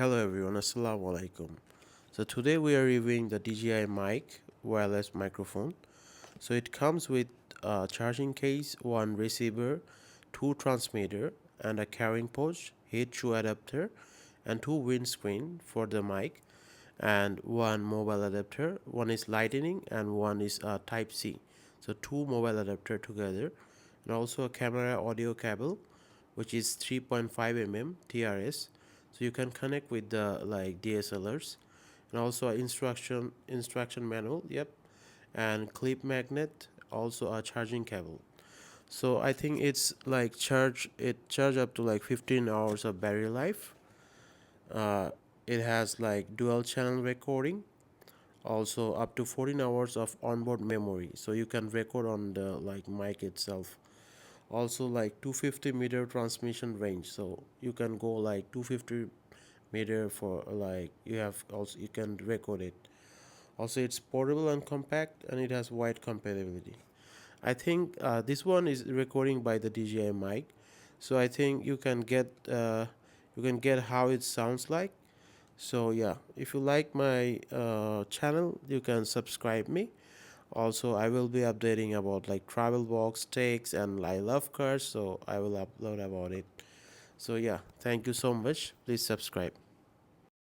Hello everyone, Assalamu alaikum. So today we are reviewing the DJI Mic wireless microphone. So it comes with a charging case, one receiver, two transmitter, and a carrying pouch, head shoe adapter, and two windscreen for the mic, and one mobile adapter. One is lightning and one is Type C. So two mobile adapter together, and also a camera audio cable, which is 3.5 mm TRS. So you can connect with the like DSLRs, and also a instruction manual. Yep, and clip magnet, also a charging cable. So I think it's like charge up to like 15 hours of battery life. uh, it has like dual channel recording, also up to 14 hours of onboard memory, so you can record on the like mic itself. Also like 250-meter transmission range, so you can go like 250 meter for like you can record it. Also it's portable and compact, and it has wide compatibility. I think this one is recording by the DJI mic, so I think you can get how it sounds like. So yeah, if you like my channel, you can subscribe me. Also, I will be updating about like travel box takes, and I love cars, so I will upload about it. So yeah, thank you so much. Please subscribe.